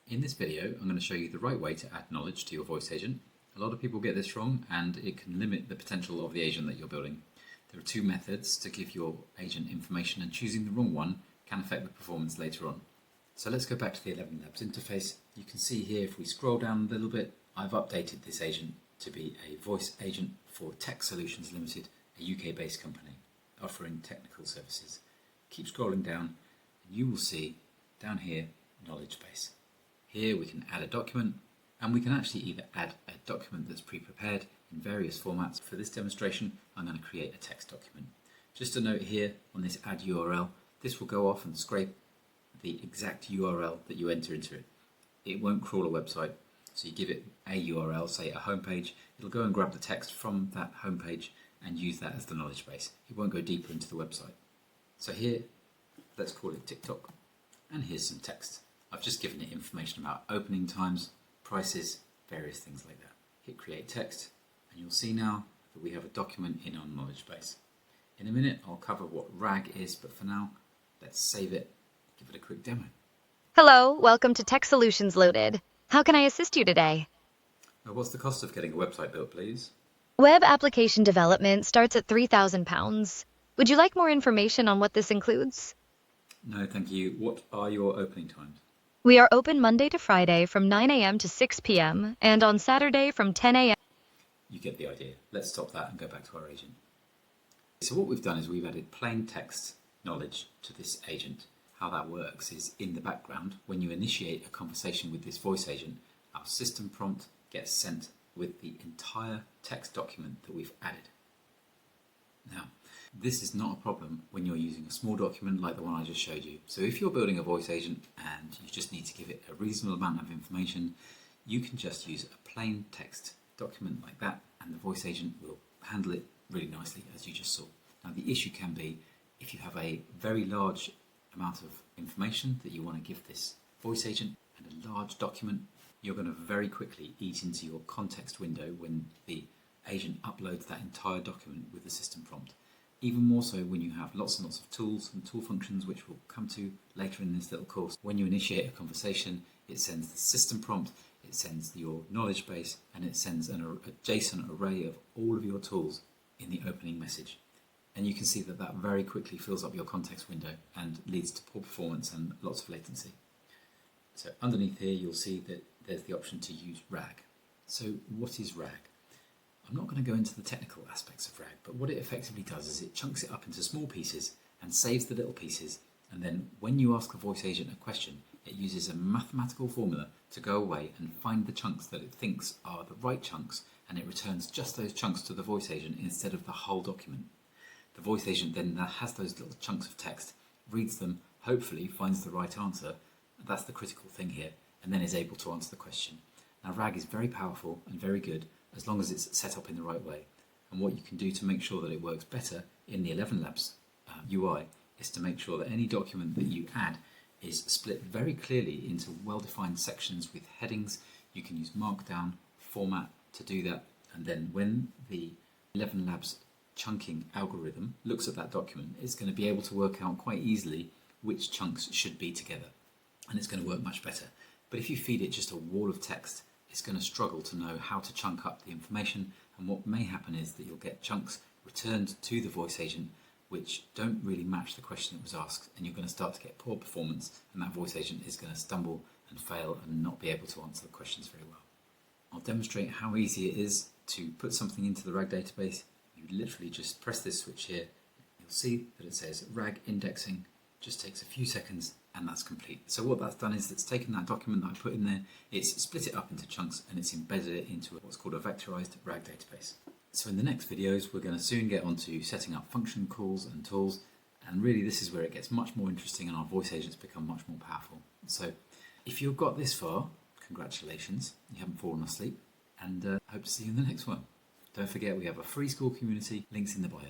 In this video, I'm going to show you the right way to add knowledge to your voice agent. A lot of people get this wrong and it can limit the potential of the agent that you're building. There are two methods to give your agent information, and choosing the wrong one can affect the performance later on. So let's go back to the 11 Labs interface. You can see here, if we scroll down a little bit, I've updated this agent to be a voice agent for Tech Solutions Limited, a UK-based company offering technical services. Keep scrolling down and you will see down here, knowledge base. Here we can add a document, and we can actually either add a document that's pre-prepared in various formats. For this demonstration, I'm going to create a text document. Just a note here on this add URL, this will go off and scrape the exact URL that you enter into it. It won't crawl a website, so you give it a URL, say a homepage, it'll go and grab the text from that homepage and use that as the knowledge base. It won't go deeper into the website. So here, let's call it TikTok, and here's some text. I've just given it information about opening times, prices, various things like that. Hit create text, and you'll see now that we have a document in our knowledge base. In a minute, I'll cover what RAG is, but for now, let's save it, give it a quick demo. Hello, welcome to Tech Solutions Loaded. How can I assist you today? Now, what's the cost of getting a website built, please? Web application development starts at £3,000. Would you like more information on what this includes? No, thank you. What are your opening times? We are open Monday to Friday from 9 a.m. to 6 p.m. and on Saturday from 10 a.m. You get the idea. Let's stop that and go back to our agent. So what we've done is we've added plain text knowledge to this agent. How that works is in the background, when you initiate a conversation with this voice agent, our system prompt gets sent with the entire text document that we've added. Now, this is not a problem when you're using a small document like the one I just showed you. So if you're building a voice agent and you just need to give it a reasonable amount of information, you can just use a plain text document like that, and the voice agent will handle it really nicely, as you just saw. Now, the issue can be if you have a very large amount of information that you want to give this voice agent and a large document, you're going to very quickly eat into your context window when the agent uploads that entire document with the system prompt. Even more so when you have lots and lots of tools and tool functions, which we'll come to later in this little course. When you initiate a conversation, it sends the system prompt, it sends your knowledge base, and it sends a JSON array of all of your tools in the opening message. And you can see that that very quickly fills up your context window and leads to poor performance and lots of latency. So underneath here, you'll see that there's the option to use RAG. So what is RAG? I'm not going to go into the technical aspects of RAG, but what it effectively does is it chunks it up into small pieces and saves the little pieces, and then when you ask the voice agent a question, it uses a mathematical formula to go away and find the chunks that it thinks are the right chunks, and it returns just those chunks to the voice agent instead of the whole document. The voice agent then has those little chunks of text, reads them, hopefully finds the right answer, that's the critical thing here, and then is able to answer the question. Now, RAG is very powerful and very good as long as it's set up in the right way. And what you can do to make sure that it works better in the 11 Labs UI is to make sure that any document that you add is split very clearly into well-defined sections with headings. You can use Markdown format to do that, and then when the 11 Labs chunking algorithm looks at that document, it's going to be able to work out quite easily which chunks should be together, and it's going to work much better. But if you feed it just a wall of text, it's going to struggle to know how to chunk up the information, and what may happen is that you'll get chunks returned to the voice agent which don't really match the question that was asked, and you're going to start to get poor performance, and that voice agent is going to stumble and fail and not be able to answer the questions very well. I'll demonstrate how easy it is to put something into the RAG database. You literally just press this switch here. You'll see that it says RAG indexing. Just takes a few seconds and that's complete. So what that's done is it's taken that document that I put in there, it's split it up into chunks, and it's embedded it into what's called a vectorized RAG database. So in the next videos, we're going to soon get onto setting up function calls and tools, and really this is where it gets much more interesting and our voice agents become much more powerful. So if you've got this far, congratulations, you haven't fallen asleep, and hope to see you in the next one. Don't forget, we have a free school community, links in the bio.